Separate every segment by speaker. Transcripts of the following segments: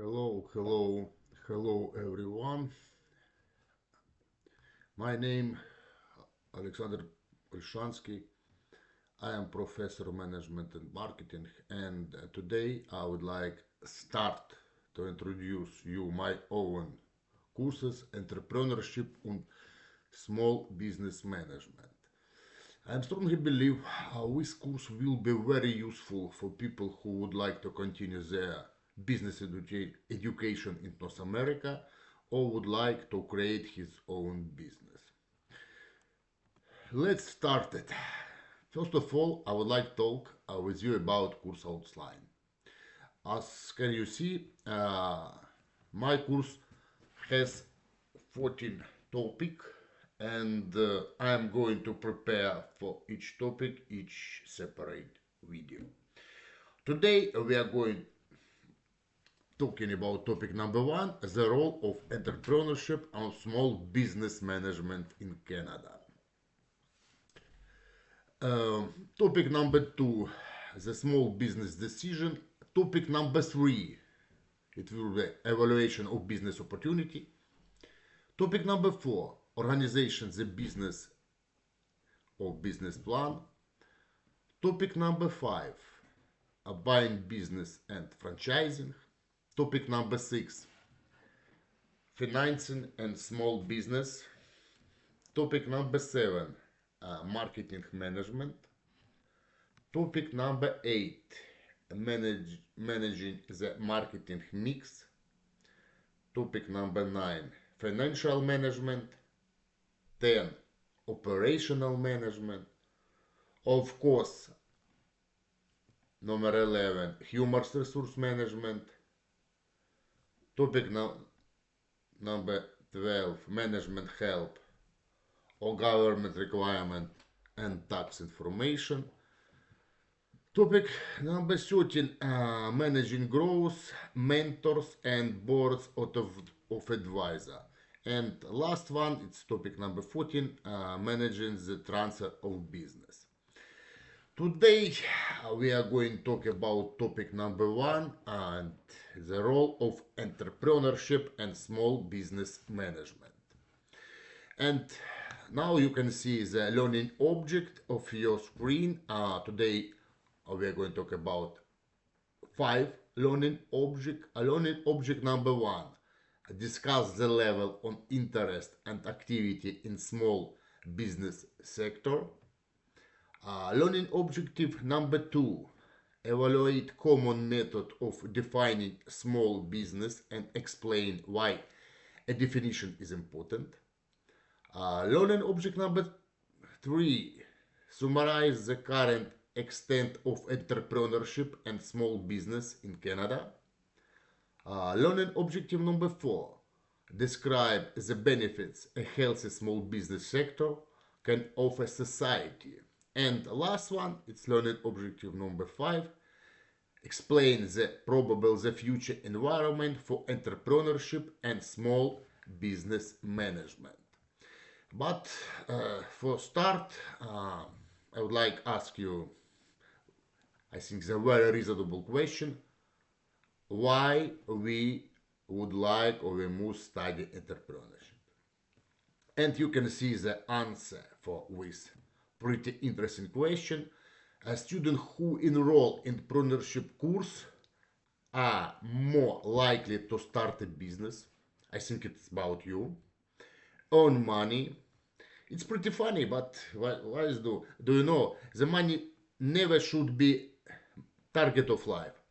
Speaker 1: Hello everyone. My name Alexander Olshansky. I am professor of management and marketing, and today I would like start to introduce you my own courses, entrepreneurship and small business management. I strongly believe this course will be very useful for people who would like to continue their business education in North America or would like to create his own business. Let's start it. First of all, I would like to talk with you about course outline. As can you see, my course has 14 topics, and I am going to prepare for each topic each separate video. Today we are going talking about topic number one, the role of entrepreneurship and small business management in Canada. Topic number two, the small business decision. Topic number three, it will be evaluation of business opportunity. Topic number four, organization the business or business plan. Topic number five, buying business and franchising. Topic number six, financing and small business. Topic number seven, marketing management. Topic number 8, managing the marketing mix. Topic number 9, financial management. 10, operational management. Of course, number 11, human resource management. Topic number 12, management help or government requirement and tax information. Topic number 13, managing growth, mentors and boards of advisor. And last one, it's topic number 14, managing the transfer of business. Today we are going to talk about topic number one and the role of entrepreneurship and small business management. And now you can see the learning object of your screen. Today we are going to talk about 5 learning object. Learning object number 1, discuss the level of interest and activity in small business sector. Learning objective number 2, evaluate common method of defining small business and explain why a definition is important. Learning object number 3, summarize the current extent of entrepreneurship and small business in Canada. Learning objective number 4, describe the benefits a healthy small business sector can offer society. And last one, it's learning objective number 5, explain the probable the future environment for entrepreneurship and small business management. But for start, I would like to ask you, I think the very reasonable question, why we would like or we must study entrepreneurship. And you can see the answer for this pretty interesting question. A student who enroll in entrepreneurship course are more likely to start a business. I think it's about you. Earn money. It's pretty funny, but why is do you know the money never should be target of life.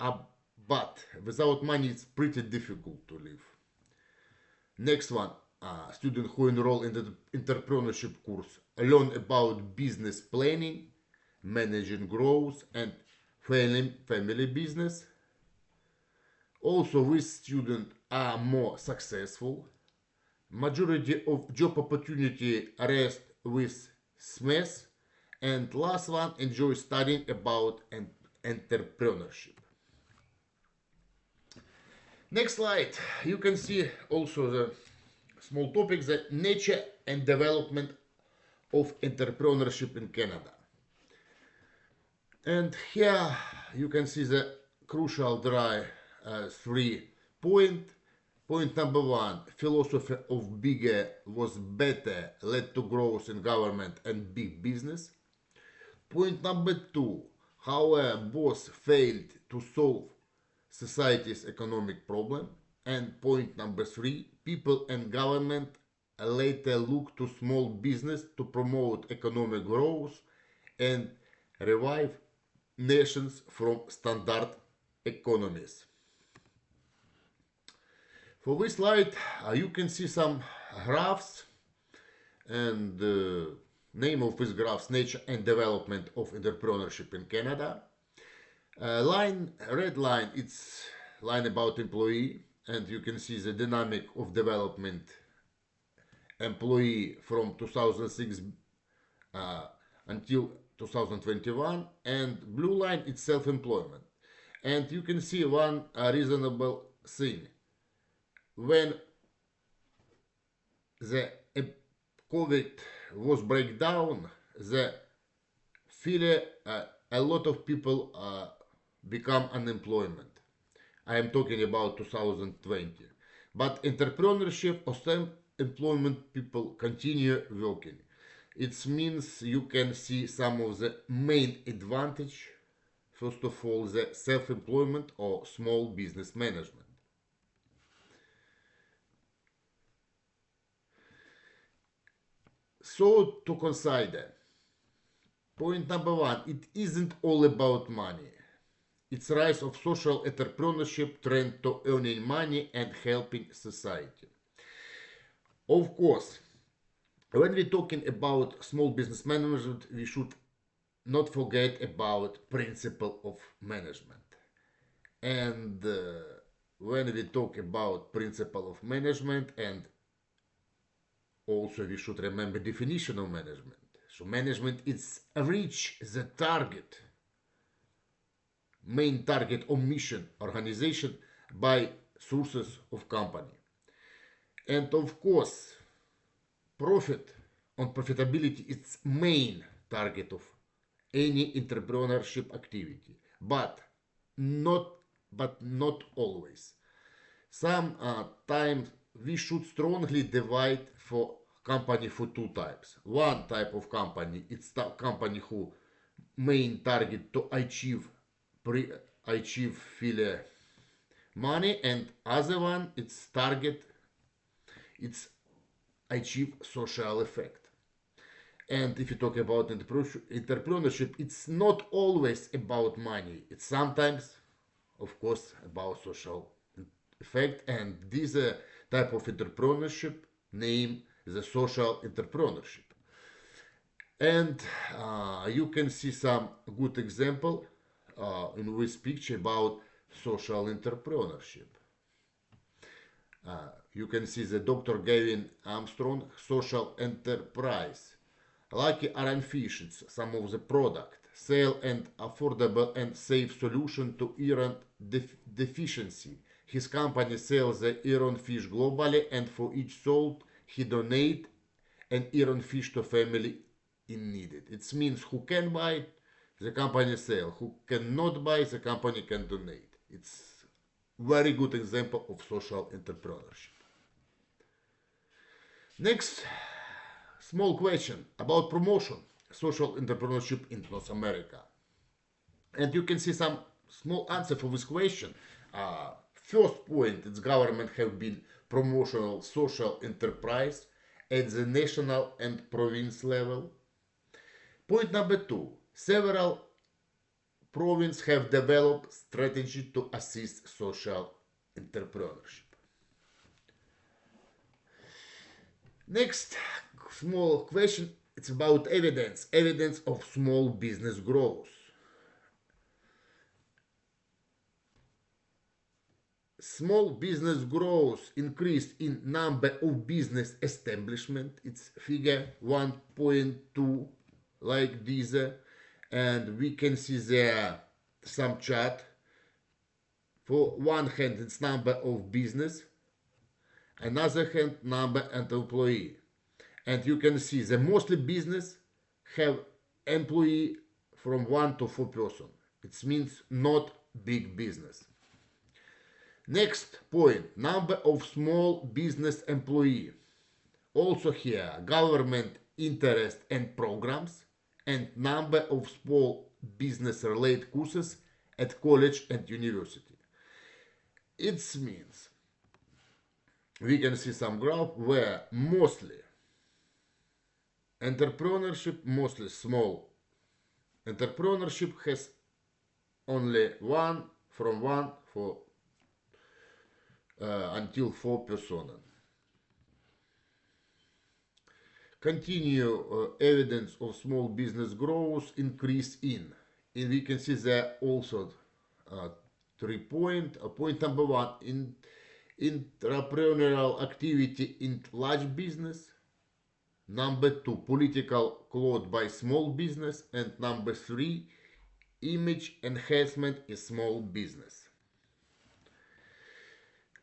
Speaker 1: But without money it's pretty difficult to live. Next one, student who enroll in the entrepreneurship course learn about business planning, managing growth and family business. Also, these students are more successful. Majority of job opportunity rest with SMEs. And last one, enjoy studying about entrepreneurship. Next slide, you can see also the small topic, the nature and development of entrepreneurship in Canada. And here you can see the crucial 3 Point number one, philosophy of bigger was better led to growth in government and big business. Point number two, how a boss failed to solve society's economic problem. And point number three, people and government later look to small business to promote economic growth and revive nations from standard economies. For this slide, you can see some graphs, and name of this graphs, nature and development of entrepreneurship in Canada. Red line, it's line about employee, and you can see the dynamic of development employee from 2006 until 2021, and blue line it's self-employment. And you can see one reasonable thing. When the COVID was breakdown, the feel a lot of people become unemployment. I am talking about 2020. But entrepreneurship or self-employment people continue working. It means you can see some of the main advantage. First of all, the self-employment or small business management. So to consider, point number one, it isn't all about money. It's rise of social entrepreneurship trend to earning money and helping society. Of course, when we're talking about small business management, we should not forget about principle of management. And when we talk about principle of management, and also we should remember definition of management. So management is reach the target, main target or mission organization by sources of company. And of course, profit on profitability is main target of any entrepreneurship activity, but not always. Sometimes we should strongly divide for company for two types. One type of company, it's the company who main target to achieve money, and other one it's target it's achieve social effect. And if you talk about entrepreneurship, it's not always about money. It's sometimes, of course, about social effect, and this type of entrepreneurship name the social entrepreneurship. And you can see some good example in this picture about social entrepreneurship. You can see the Dr. Gavin Armstrong social enterprise. Lucky Iron Fish, it's some of the product. Sale and affordable and safe solution to iron deficiency. His company sells the iron fish globally, and for each sold, he donate an iron fish to family in needed. It means who can buy, the company sell. Who cannot buy, the company can donate. It's very good example of social entrepreneurship. Next, small question about promotion, social entrepreneurship in North America. And you can see some small answer for this question. First point, its government have been promotional social enterprise at the national and province level. Point number two, several provinces have developed strategy to assist social entrepreneurship. Next small question, it's about evidence of small business growth. Small business growth increased in number of business establishment. It's figure 1.2 like this, and we can see there some chart. For one hand, it's number of business, another hand number and employee, and you can see the mostly business have employee from 1 to 4 person. It means not big business. Next point, number of small business employee. Also here, government interest and programs, and number of small business related courses at college and university. It means we can see some graph where mostly entrepreneurship, mostly small entrepreneurship has only one from one for until 4 personas. Continue evidence of small business growth increase in. And we can see there also 3 points. Point number 1, in entrepreneurial activity in large business. Number 2, political clout by small business. And number 3, image enhancement in small business.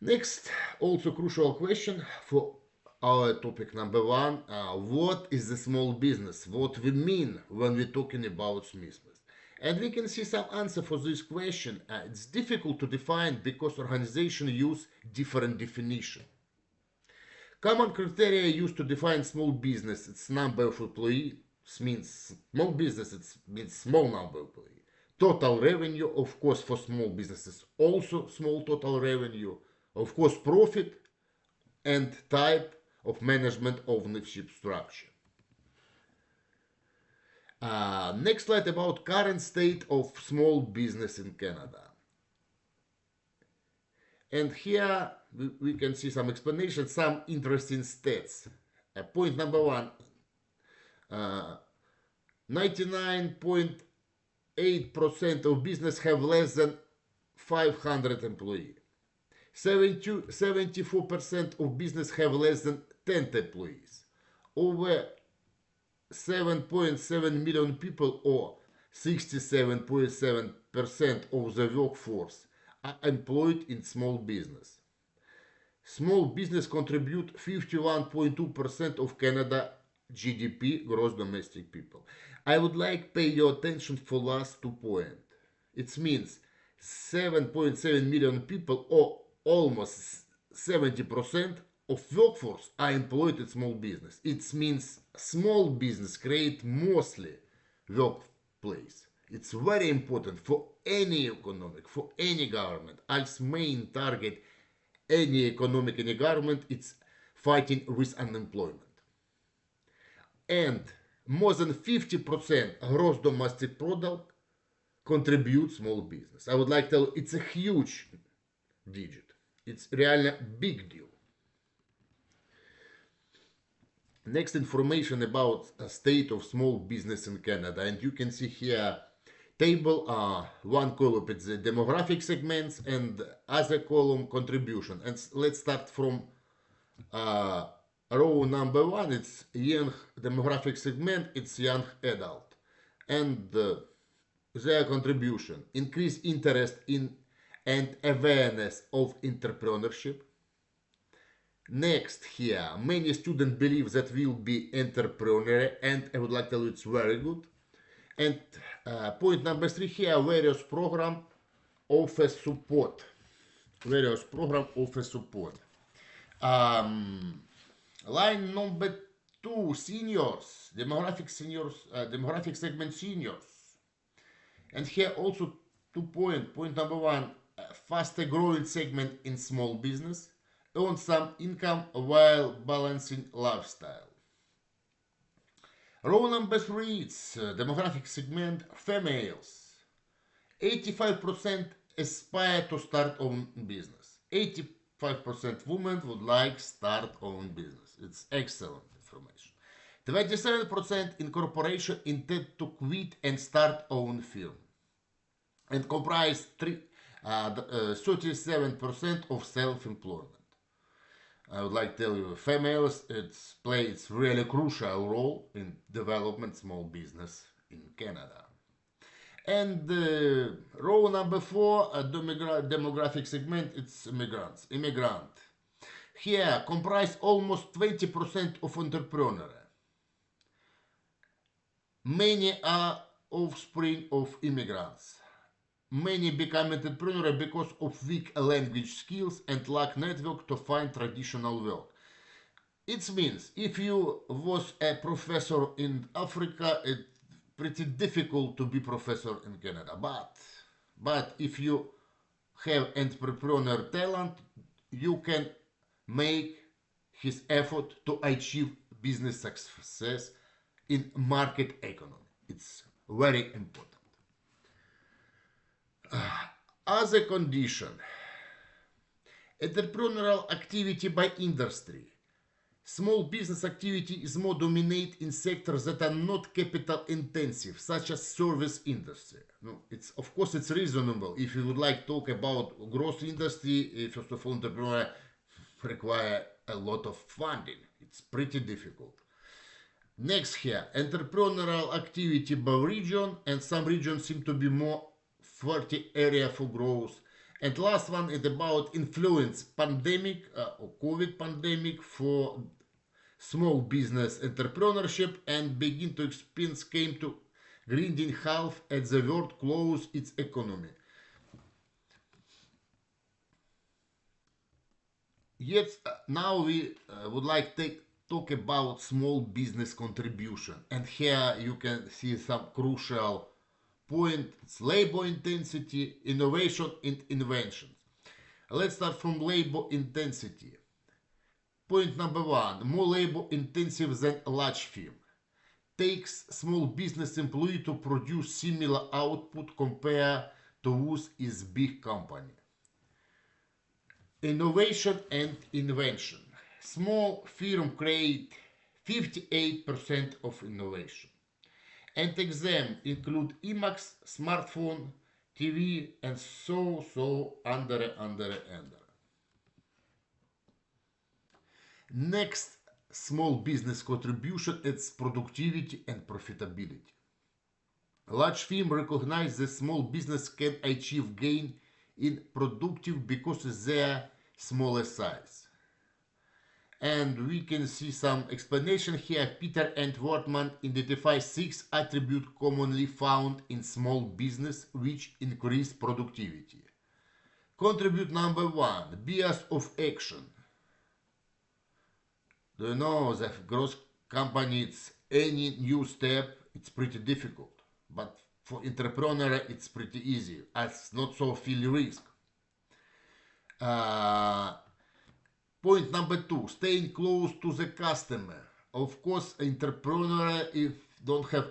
Speaker 1: Next, also crucial question for our topic number 1, what is the small business? What we mean when we're talking about business? And we can see some answer for this question. It's difficult to define because organizations use different definition. Common criteria used to define small business, it's number of employees, means small business, it means small number of employees. Total revenue, of course, for small businesses, also small total revenue. Of course, profit and type of management ownership structure. Next slide about current state of small business in Canada. And here we can see some explanation, some interesting stats. Point number 1, 99.8% of business have less than 500 employees. 74% of business have less than 10 employees. Over 7.7 million people, or 67.7% of the workforce, are employed in small business. Small business contribute 51.2% of Canada GDP, gross domestic people. I would like pay your attention for last 2 points. It means 7.7 million people, or almost 70% of workforce, are employed in small business. It means small business create mostly workplace. It's very important for any economic, for any government. Als main target any economic, any government, it's fighting with unemployment. And more than 50% gross domestic product contributes small business. I would like to tell you, it's a huge digit. It's really a big deal. Next, information about a state of small business in Canada, and you can see here table. One column is the demographic segments and other column contribution. And let's start from row number 1. It's young demographic segment. It's young adult, and their contribution: increase interest in and awareness of entrepreneurship. Next here, many students believe that will be entrepreneur, and I would like to tell you it's very good. And point number 3 here, various program offer support. Various program offer support. Line number 2, seniors, demographic demographic segment seniors. And here also 2 points. Point number 1, faster growing segment in small business, earn some income while balancing lifestyle. Row number 3, it's demographic segment females. 85% aspire to start own business. 85% women would like start own business. It's excellent information. 27% in corporation intend to quit and start own firm, and comprise 37% of self-employment. I would like to tell you, females, plays really crucial role in development small business in Canada. And row number 4, demographic segment, it's immigrants. Immigrant. Here comprise almost 20% of entrepreneurs. Many are offspring of immigrants. many become entrepreneurs because of weak language skills and lack network to find traditional work. It means if you was a professor in Africa, it's pretty difficult to be professor in Canada. But if you have entrepreneur talent, you can make his effort to achieve business success in market economy. It's very important. As a condition, entrepreneurial activity by industry. Small business activity is more dominate in sectors that are not capital intensive, such as service industry. No, it's of course it's reasonable. If you would like to talk about growth industry, first of all, entrepreneur require a lot of funding. It's pretty difficult. Next here, entrepreneurial activity by region, and some regions seem to be more fertile area for growth. And last one is about influence pandemic or COVID pandemic for small business entrepreneurship and begin to experience came to grinding half as the world close its economy. Yet now we would like to talk about small business contribution, and here you can see some crucial points: labor intensity, innovation, and inventions. Let's start from labor intensity. Point number one: more labor intensive than a large firm. Takes small business employee to produce similar output compared to whose is big company. Innovation and invention. Small firm create 58% of innovation. And exam include IMAX, smartphone, TV, and so under. Next small business contribution is productivity and profitability. Large firm recognize that small business can achieve gain in productive because of their smaller size. And we can see some explanation here. Peter and Wortman identify 6 attributes commonly found in small business which increase productivity. Contribute number 1, bias of action. Do you know that growth companies, any new step, it's pretty difficult. But for entrepreneur, it's pretty easy. It's not so feel risk. Point number 2, staying close to the customer. Of course, entrepreneur if don't have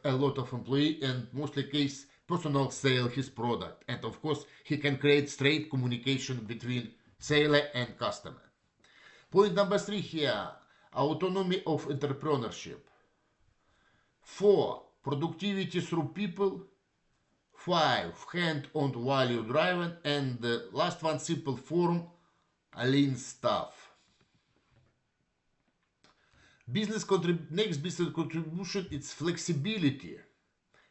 Speaker 1: a lot of employee and mostly case personal sale his product, and of course he can create straight communication between seller and customer. Point number 3 here, autonomy of entrepreneurship. 4, productivity through people. 5, hand-on value driven, and the last one, simple form, lean staff. Next business contribution is flexibility.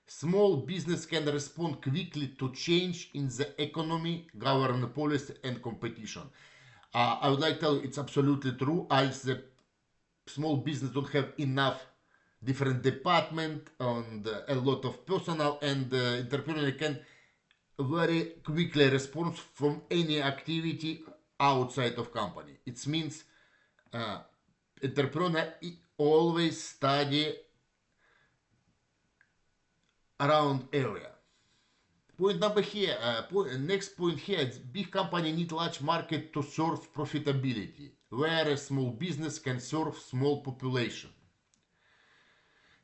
Speaker 1: Small business can respond quickly to change in the economy, government policy, and competition. I would like to tell you it's absolutely true, as the small business don't have enough different department and a lot of personnel, and the entrepreneur can very quickly respond from any activity outside of company. It means entrepreneur always study around area. Point number here, next point here, is big company need large market to serve profitability, whereas small business can serve small population.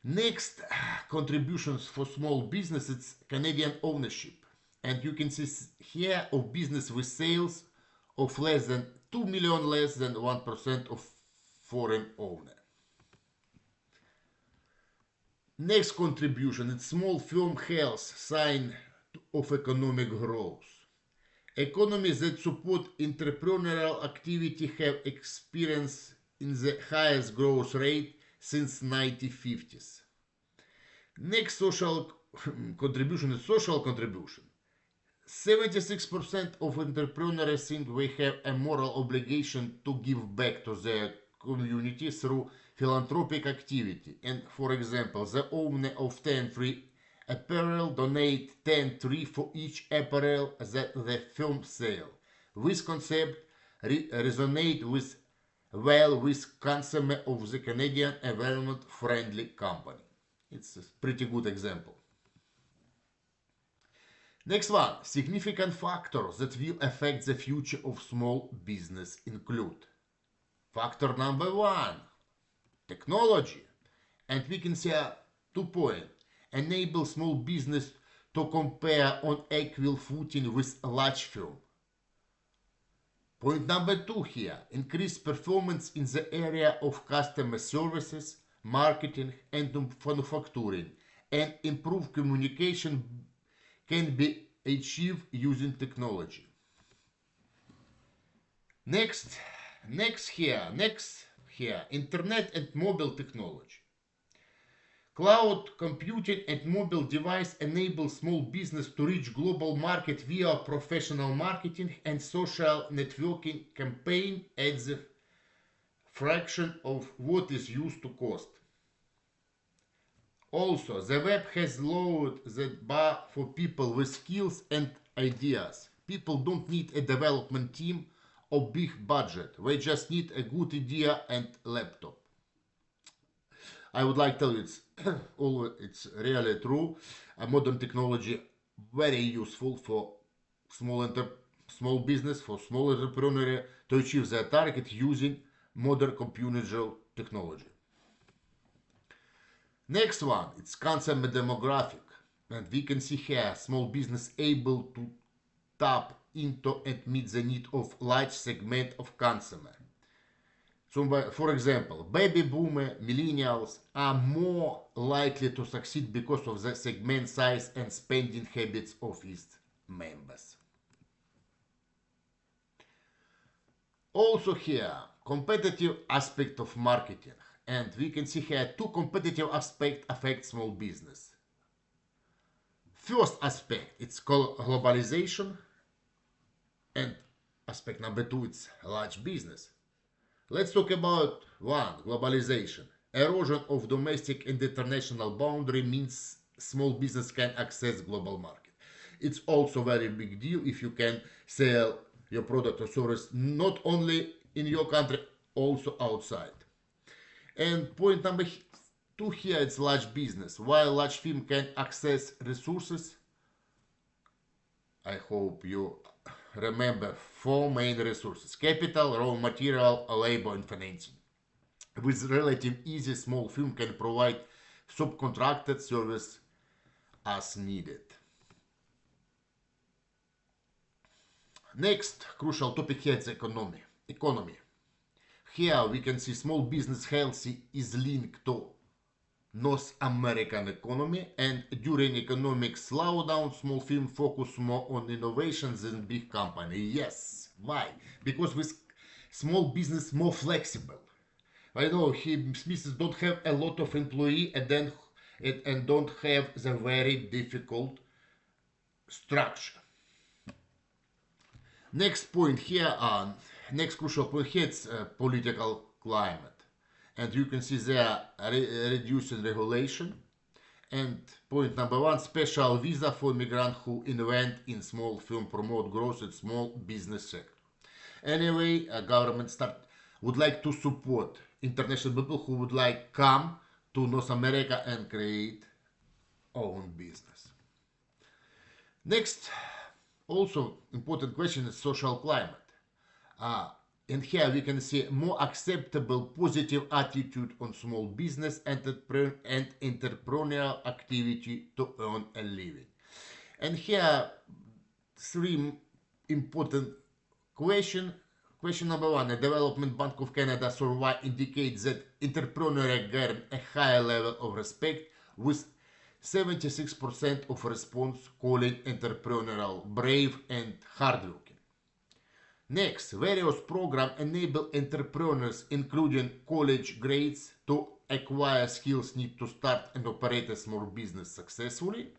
Speaker 1: Next contributions for small business, it's Canadian ownership, and you can see here of business with sales of less than 2 million, less than 1% of foreign owner. Next contribution, it's small firm health, sign of economic growth. Economies that support entrepreneurial activity have experienced in the highest growth rate since 1950s. Next social contribution is social contribution. 76% of entrepreneurs think they have a moral obligation to give back to their community through philanthropic activity. And for example, the owner of 10 free apparel, donate 10 for each apparel that the firm sell. This concept resonate well with consumer of the Canadian environment friendly company. It's a pretty good example. Next one, significant factors that will affect the future of small business include. Factor number one, technology. And we can say 2 points. Enable small business to compare on equal footing with a large firm. Point number 2 here, increase performance in the area of customer services, marketing and manufacturing, and improve communication can be achieved using technology. Next here, internet and mobile technology. Cloud computing and mobile device enable small business to reach global market via professional marketing and social networking campaign at the fraction of what is used to cost. Also, the web has lowered the bar for people with skills and ideas. People don't need a development team or big budget. They just need a good idea and laptop. I would like to tell you it's really true. Modern technology very useful for small business, for small entrepreneur to achieve their target using modern computer technology. Next one, it's consumer demographic. And we can see here small business able to tap into and meet the need of large segment of consumer. So, for example, baby boomer millennials are more likely to succeed because of the segment size and spending habits of its members. Also here, competitive aspect of marketing. And we can see here 2 competitive aspects affect small business. First aspect, it's called globalization. And aspect number 2, it's large business. Let's talk about 1, globalization. Erosion of domestic and international boundary means small business can access global market. It's also very big deal if you can sell your product or service not only in your country, also outside. And point number 2 here, it's large business. While large firm can access resources, I hope you remember 4 main resources: capital, raw material, labor and financing. With relative easy, small firm can provide subcontracted service as needed. Next crucial topic here is economy. Here we can see small business healthy is linked to North American economy, and during economic slowdown, small firm focus more on innovations than big company. Yes, why? Because with small business more flexible. I know businesses don't have a lot of employee and don't have the very difficult structure. Next point here, next crucial point here, it's political climate. And you can see there reducing regulation. And point number 1, special visa for migrants who invest in small firm promote growth in small business sector. Anyway, government would like to support international people who would like come to North America and create own business. Next, also important question is social climate. And here we can see more acceptable positive attitude on small business and entrepreneurial activity to earn a living. And here 3 important questions. Question number 1, the Development Bank of Canada survey indicates that entrepreneurs gain a higher level of respect, with 76% of response calling entrepreneurial brave and hardworking. Next, various programs enable entrepreneurs, including college grades, to acquire skills needed to start and operate a small business successfully.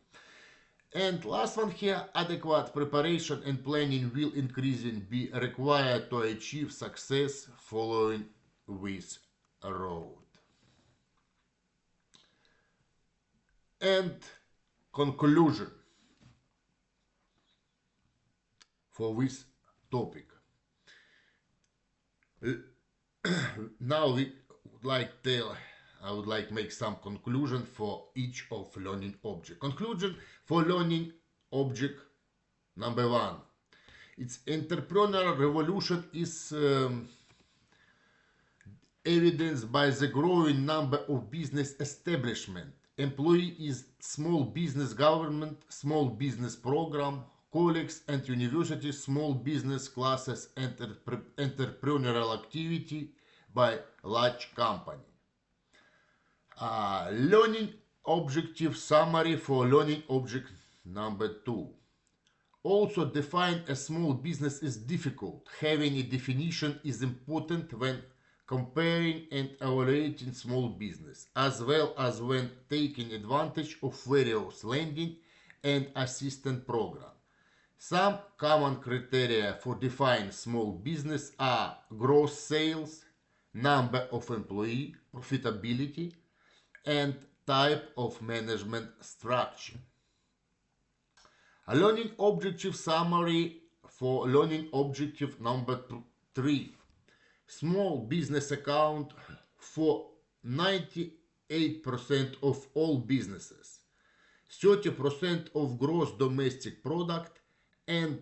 Speaker 1: And last one here, adequate preparation and planning will increasingly be required to achieve success following this road. And conclusion for this topic. Now I would like make some conclusion for each of learning object. Conclusion for learning object number one. Its entrepreneurial revolution is evidenced by the growing number of business establishment. Employee is small business government, small business program, colleagues and universities, small business classes, entrepreneurial activity by large company. Learning objective summary for learning object number two. Also define a small business is difficult. Having a definition is important when comparing and evaluating small business, as well as when taking advantage of various lending and assistance programs. Some common criteria for defining small business are gross sales, number of employees, profitability, and type of management structure. A learning objective summary for learning objective number 3. Small business account for 98% of all businesses, 30% of gross domestic product, and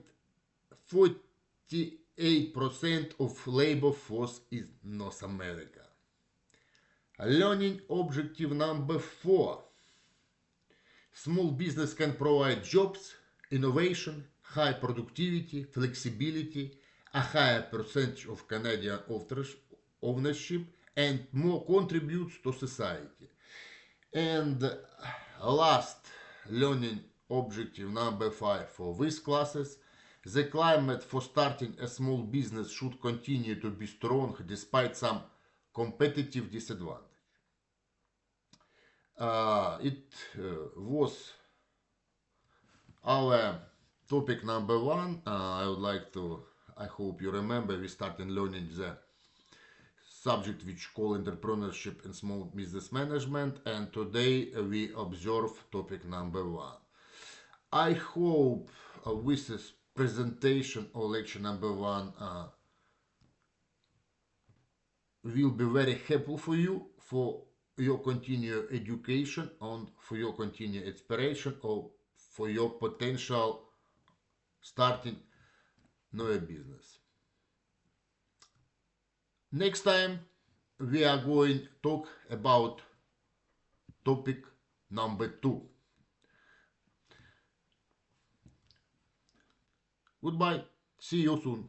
Speaker 1: 48% of labor force in North America. Learning objective number 4. Small business can provide jobs, innovation, high productivity, flexibility, a higher percentage of Canadian ownership, and more contributes to society. And last learning objective number 5 for these classes. The climate for starting a small business should continue to be strong despite some competitive disadvantage. It was our topic number 1. I hope you remember we started learning the subject which called entrepreneurship and small business management, and today we observe topic number 1. I hope with this presentation or lecture number 1 will be very helpful for you for your continued education and for your continued inspiration or for your potential starting new business. Next time we are going to talk about topic number 2. Goodbye. See you soon.